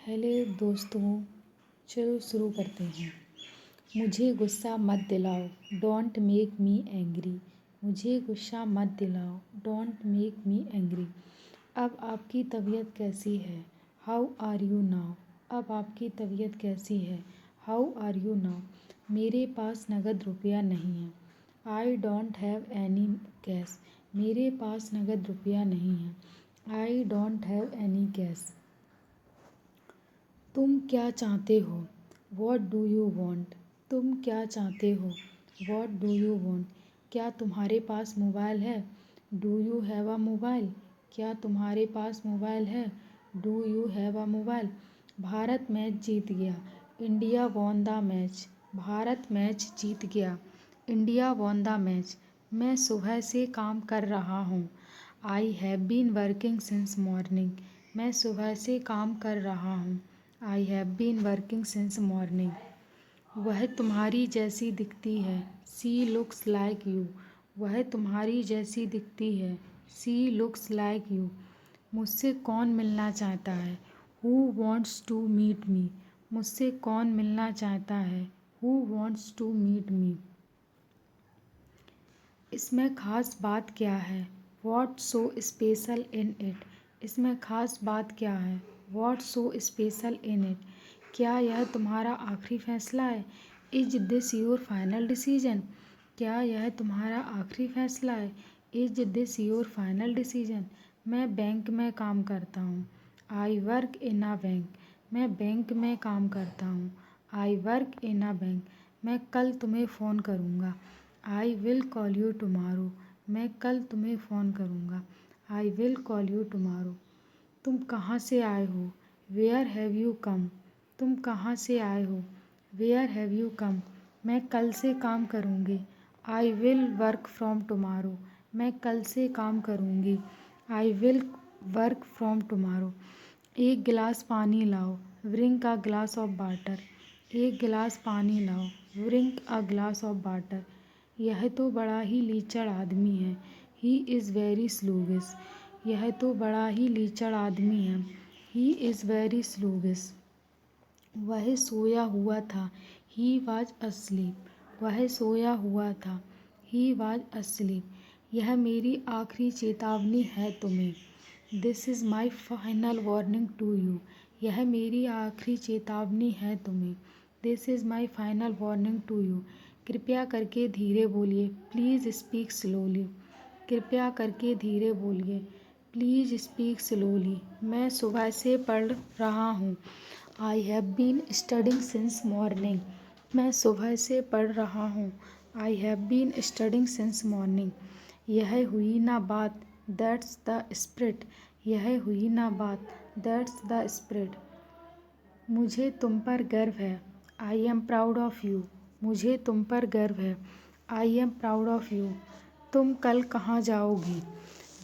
Hello दोस्तों, चलो शुरू करते हैं। मुझे गुस्सा मत दिलाओ, डोंट मेक मी एंग्री। मुझे गुस्सा मत दिलाओ, डोंट मेक मी एंग्री। अब आपकी तबीयत कैसी है? How are you now? अब आपकी तबीयत कैसी है? How are you now? मेरे पास नगद रुपया नहीं है। I don't have any cash. मेरे पास नगद रुपया नहीं है। I don't have any cash. तुम क्या चाहते हो? What do you want? तुम क्या चाहते हो? What do you want? क्या तुम्हारे पास मोबाइल है? Do you have a mobile? क्या तुम्हारे पास मोबाइल है? Do you have a mobile? Bharat match जीत गया। India won the match. Bharat match जीत गया। India won the match. मैं सुबह से काम कर रहा हूँ। I have been working since morning. मैं सुबह से काम कर रहा हूँ। I have been working since morning. वह तुम्हारी जैसी दिखती है। She looks like you. वह तुम्हारी जैसी दिखती है। She looks like you. मुझसे कौन मिलना चाहता है? Who wants to meet me? मुझसे कौन मिलना चाहता है? Who wants to meet me? इसमें ख़ास बात क्या है? What so special in it? इसमें ख़ास बात क्या है? What so special in it? क्या यह तुम्हारा आखिरी फैसला है? Is this your final decision? क्या यह तुम्हारा आखिरी फैसला है? Is this your final decision? मैं बैंक में काम करता हूँ। I work in a bank. मैं बैंक में काम करता हूँ। I work in a bank. मैं कल तुम्हें फ़ोन करूँगा। I will call you tomorrow. मैं कल तुम्हें फ़ोन करूँगा। I will call you tomorrow. तुम कहाँ से आए हो? Where have you come? तुम कहाँ से आए हो? Where have you come? मैं कल से काम करूँगी। I will work from tomorrow. मैं कल से काम करूँगी। I will work from tomorrow. एक गिलास पानी लाओ। Bring a glass of water. एक गिलास पानी लाओ। Bring a glass of water. यह तो बड़ा ही लीचड़ आदमी है। He is very sluggish. यह तो बड़ा ही लीचड़ आदमी है। He is very sluggish. वह सोया हुआ था। He was asleep. वह सोया हुआ था। He was asleep. यह मेरी आखिरी चेतावनी है तुम्हें। This is my final warning to you. यह मेरी आखिरी चेतावनी है तुम्हें। This is my final warning to you. कृपया करके धीरे बोलिए। Please speak slowly. कृपया करके धीरे बोलिए। Please speak slowly. मैं सुबह से पढ़ रहा हूँ। I have been studying since morning. मैं सुबह से पढ़ रहा हूँ। I have been studying since morning. यह हुई ना बात, दैट्स द स्पिरिट। यह हुई ना बात, दैट्स द स्पिरिट। मुझे तुम पर गर्व है। I am proud of you. मुझे तुम पर गर्व है। I am proud of you. तुम कल कहाँ जाओगी?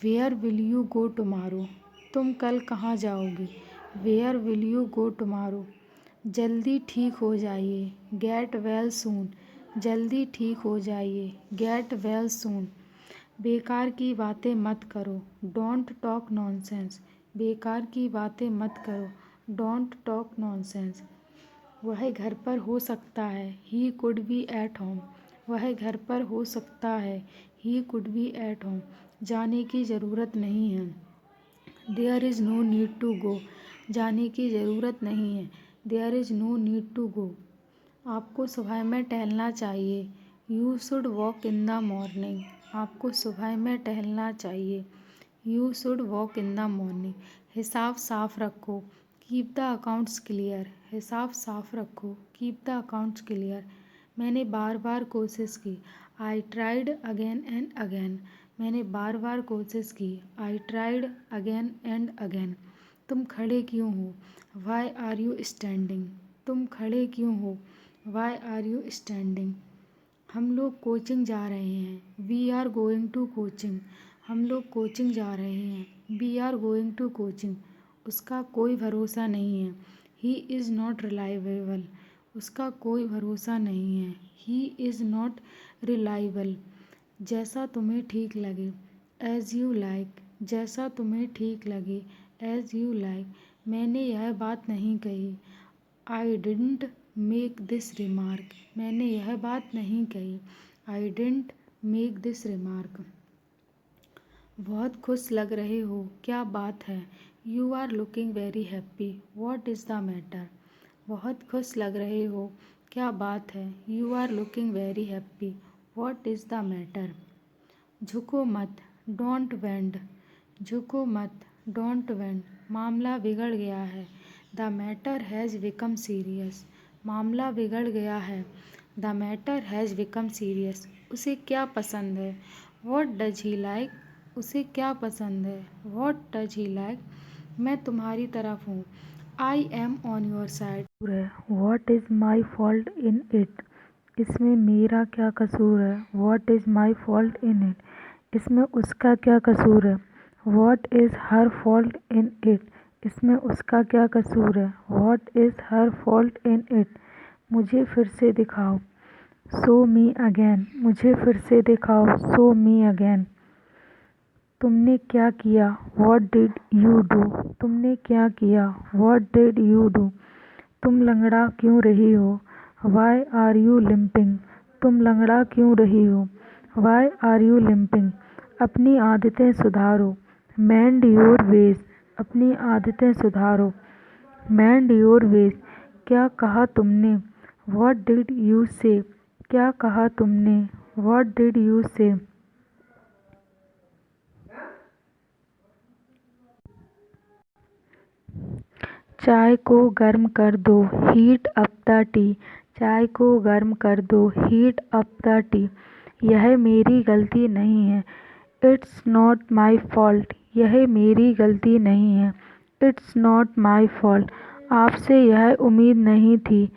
Where will you go tomorrow? तुम कल कहाँ जाओगी? Where will you go tomorrow? जल्दी ठीक हो जाइए। Get well soon. जल्दी ठीक हो जाइए। Get well soon. बेकार की बातें मत करो। Don't talk nonsense. बेकार की बातें मत करो। Don't talk nonsense. वह घर पर हो सकता है। He could be at home. वह घर पर हो सकता है। He could be at home. जाने की ज़रूरत नहीं है। There is no need to go. जाने की ज़रूरत नहीं है। There is no need to go. आपको सुबह में टहलना चाहिए। You should walk in the morning. आपको सुबह में टहलना चाहिए। You should walk in the morning. हिसाब साफ रखो। Keep the accounts clear. हिसाब साफ रखो। Keep the accounts clear. मैंने बार बार कोशिश की। I tried again and again. मैंने बार बार कोशिश की। I tried again and again. तुम खड़े क्यों हो? Why are you standing? तुम खड़े क्यों हो? Why are you standing? हम लोग कोचिंग जा रहे हैं। We are going to coaching. हम लोग कोचिंग जा रहे हैं। We are going to coaching. उसका कोई भरोसा नहीं है। He is not reliable. उसका कोई भरोसा नहीं है। He is not reliable. जैसा तुम्हें ठीक लगे। As you like. जैसा तुम्हें ठीक लगे। As you like. मैंने यह बात नहीं कही। I didn't make this remark. मैंने यह बात नहीं कही। I didn't make this remark. बहुत खुश लग रहे हो, क्या बात है? You are looking very happy, what is the matter? बहुत खुश लग रहे हो, क्या बात है? You are looking very happy, what is the matter? झुको मत, डोंट बेंड। झुको मत, डोंट बेंड। मामला बिगड़ गया है। The matter has become serious. मामला बिगड़ गया है। The matter has become serious. उसे क्या पसंद है? What does he like? उसे क्या पसंद है? What does he like? मैं तुम्हारी तरफ हूँ। I M on your side. What is my fault in it? इसमें मेरा क्या कसूर है? What is my fault in it? इसमें उसका क्या कसूर है? What is her fault in it? इसमें उसका क्या कसूर है? What is her fault in it? मुझे फिर से दिखाओ। Show me again. मुझे फिर से दिखाओ। Show me again. तुमने क्या किया? What did you do? तुमने क्या किया? What did you do? तुम लंगड़ा क्यों रही हो? Why are you limping? तुम लंगड़ा क्यों रही हो? Why are you limping? अपनी आदतें सुधारो। Mend your ways. अपनी आदतें सुधारो। Mend your veg. क्या कहा तुमने? वॉट डिड यू से? क्या कहा तुमने? वॉट डिड यू से? चाय को गर्म कर दो। Heat up the T. चाय को गर्म कर दो। Heat up the T. यह मेरी गलती नहीं है। It's not my fault. यह मेरी गलती नहीं है। It's not my fault. आपसे यह उम्मीद नहीं थी।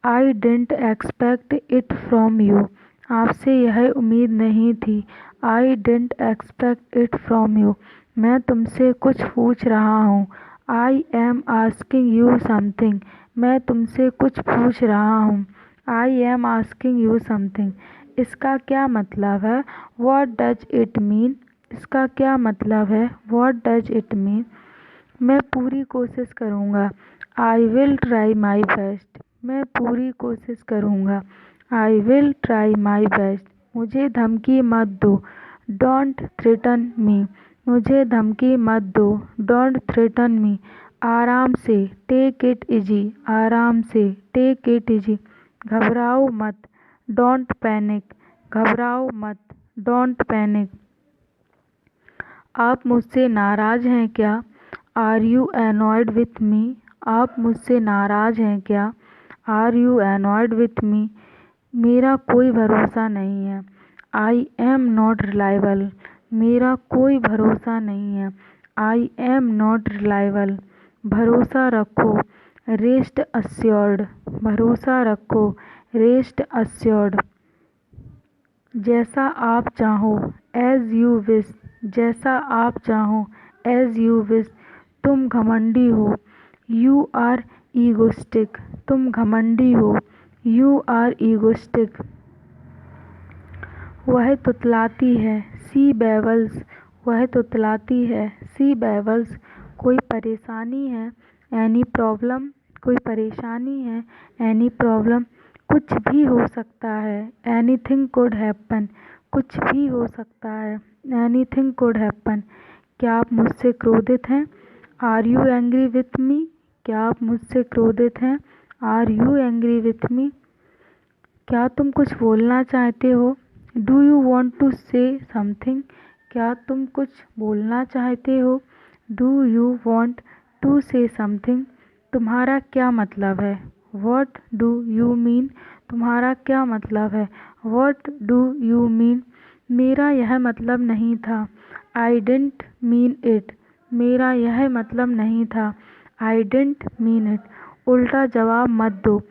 I didn't expect it from you. आपसे यह उम्मीद नहीं थी। I didn't expect it from you. मैं तुमसे कुछ पूछ रहा हूँ। I am asking you something. मैं तुमसे कुछ पूछ रहा हूँ। I am asking you something. इसका क्या मतलब है? What does it mean? इसका क्या मतलब है? What does it mean? मैं पूरी कोशिश करूँगा। I will try my best. मैं पूरी कोशिश करूँगा। I will try my best. मुझे धमकी मत दो। Don't threaten me. मुझे धमकी मत दो। Don't threaten me. आराम से। Take it easy. आराम से। Take it easy. घबराओ मत। Don't panic. घबराओ मत। Don't panic. आप मुझसे नाराज़ हैं क्या? Are you annoyed with me? आप मुझसे नाराज़ हैं क्या? Are you annoyed with me? मेरा कोई भरोसा नहीं है। I am not reliable. मेरा कोई भरोसा नहीं है। I am not reliable. भरोसा रखो। Rest assured. भरोसा रखो। Rest assured. जैसा आप चाहो। As you wish. जैसा आप चाहो। As you wish. तुम घमंडी हो। You are egoistic. तुम घमंडी हो। You are egoistic. वह तुतलाती है। सी बेवल्स। वह तुतलाती है। सी बेवल्स। कोई परेशानी है? Any problem? कोई परेशानी है? Any problem? कुछ भी हो सकता है। Anything could happen. कुछ भी हो सकता है। Anything could happen. क्या आप मुझसे क्रोधित हैं? Are you angry with me? क्या आप मुझसे क्रोधित हैं? Are you angry with me? क्या तुम कुछ बोलना चाहते हो? Do you want to say something? क्या तुम कुछ बोलना चाहते हो? Do you want to say something? तुम्हारा क्या मतलब है? What do you mean? तुम्हारा क्या मतलब है? What do you mean? मेरा यह मतलब नहीं था। I didn't mean it. मेरा यह मतलब नहीं था। I didn't mean it. उल्टा जवाब मत दो।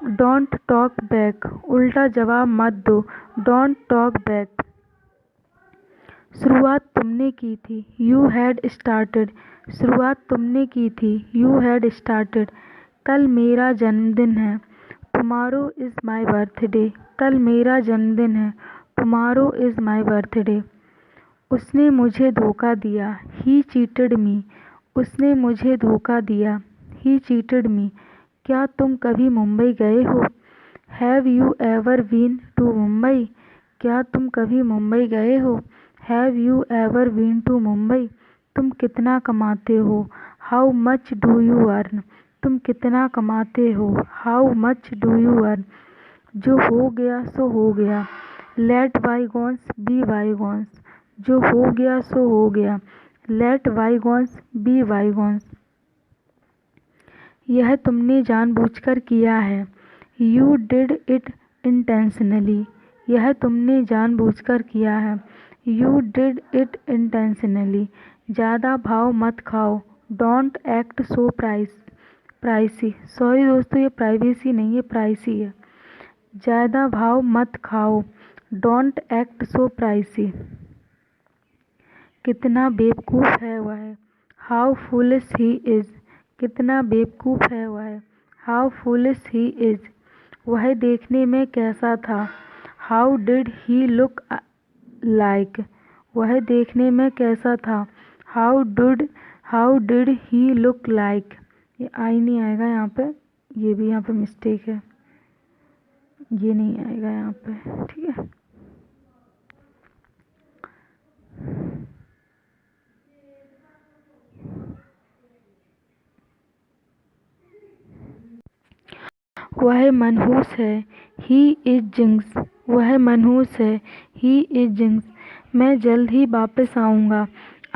Don't talk back. उल्टा जवाब मत दो। Don't talk back. शुरुआत तुमने की थी। You had started. शुरुआत तुमने की थी। You had started. कल मेरा जन्मदिन है। Tomorrow is my birthday. कल मेरा जन्मदिन है। Tomorrow is my birthday. उसने मुझे धोखा दिया। He cheated me. उसने मुझे धोखा दिया। He cheated me. क्या तुम कभी मुंबई गए हो? Have you ever been to Mumbai? क्या तुम कभी मुंबई गए हो? Have you ever been to Mumbai? तुम कितना कमाते हो? How much do you earn? तुम कितना कमाते हो? How much do you earn? जो हो गया सो हो गया। Let bygones be bygones. जो हो गया सो हो गया। Let bygones be bygones. यह तुमने जानबूझकर किया है। You did it intentionally. यह तुमने जानबूझकर किया है। You did it intentionally. ज़्यादा भाव मत खाओ। Don't act so pricey. Sorry दोस्तों, ये प्राइवेसी नहीं है, प्राइसी है। ज़्यादा भाव मत खाओ। Don't act so pricey. कितना बेवकूफ़ है वह। How foolish he is. कितना बेवकूफ़ है वह। How foolish he is. वह देखने में कैसा था? How did he look like. वह देखने में कैसा था? How did he look like. ये आई नहीं आएगा यहाँ पे, ये भी यहाँ पे मिस्टेक है, ये नहीं आएगा यहाँ पे, ठीक है। वह मनहूस है। He is jinx. वह मनहूस है। He is jinx. मैं जल्द ही वापस आऊँगा।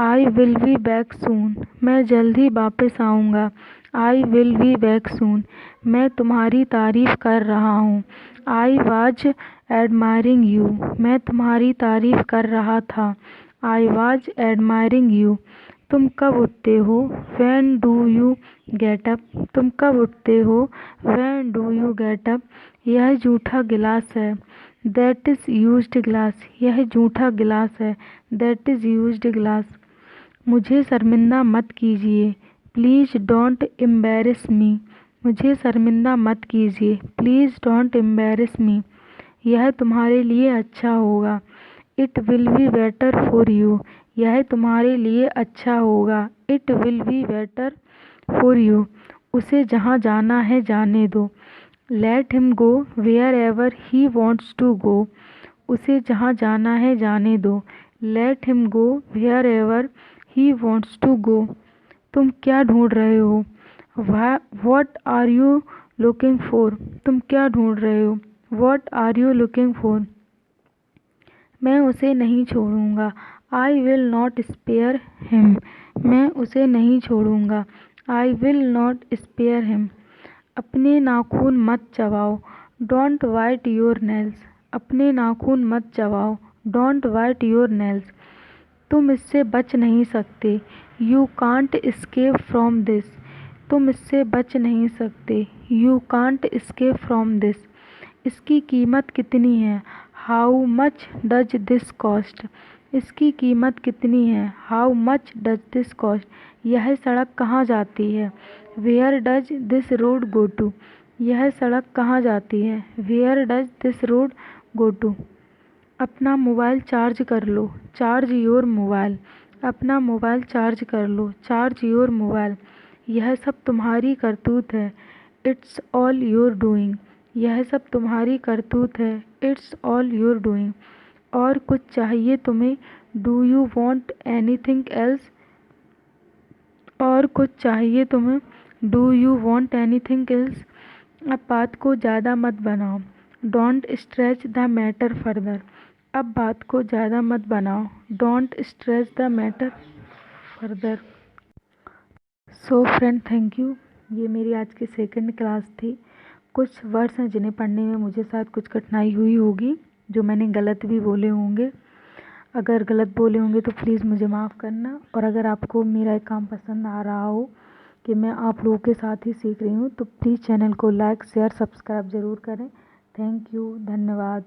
I will be back soon. मैं जल्द ही वापस आऊँगा। I will be back soon. मैं तुम्हारी तारीफ़ कर रहा हूँ। I was admiring you. मैं तुम्हारी तारीफ़ कर रहा था। I was admiring you. तुम कब उठते हो? When do you get up. तुम कब उठते हो? When do you get up. यह जूठा गिलास है। That is used glass. यह जूठा गिलास है। That is used glass. मुझे शर्मिंदा मत कीजिए। Please don't embarrass me. मुझे शर्मिंदा मत कीजिए। Please don't embarrass me. यह तुम्हारे लिए अच्छा होगा। It will be better for you. यह तुम्हारे लिए अच्छा होगा। It will be better for you. उसे जहाँ जाना है जाने दो। Let him go wherever he wants to गो। उसे जहाँ जाना है जाने दो। Let him go wherever he wants to go. तुम क्या ढूंढ रहे हो? What are you looking for. तुम क्या ढूंढ रहे हो? What are you looking for. मैं उसे नहीं छोड़ूंगा। I will not spare him. मैं उसे नहीं छोड़ूंगा। I will not spare him. अपने नाखून मत चबाओ। Don't bite your nails. अपने नाखून मत चबाओ। Don't bite your nails. तुम इससे बच नहीं सकते। You can't escape from this. तुम इससे बच नहीं सकते। You can't escape from this. इसकी कीमत कितनी है? How much does this cost. इसकी कीमत कितनी है? How much does this cost. यह सड़क कहाँ जाती है? Where does this road go to. यह सड़क कहाँ जाती है? Where does this road go to. अपना मोबाइल चार्ज कर लो। Charge your mobile. अपना मोबाइल चार्ज कर लो। Charge your mobile. यह सब तुम्हारी करतूत है। It's all your doing. यह सब तुम्हारी करतूत है। It's all your doing. और कुछ चाहिए तुम्हें? Do you want anything else. और कुछ चाहिए तुम्हें? Do you want anything else. अब बात को ज़्यादा मत बनाओ। Don't stretch the matter further. अब बात को ज़्यादा मत बनाओ। Don't stretch the matter further. So friend, thank you. ये मेरी आज की सेकंड क्लास थी। कुछ वर्ड्स हैं जिन्हें पढ़ने में मुझे शायद कुछ कठिनाई हुई होगी, जो मैंने गलत भी बोले होंगे। अगर गलत बोले होंगे तो प्लीज़ मुझे माफ़ करना। और अगर आपको मेरा एक काम पसंद आ रहा हो कि मैं आप लोगों के साथ ही सीख रही हूँ, तो प्लीज़ चैनल को लाइक शेयर सब्सक्राइब ज़रूर करें। थैंक यू, धन्यवाद।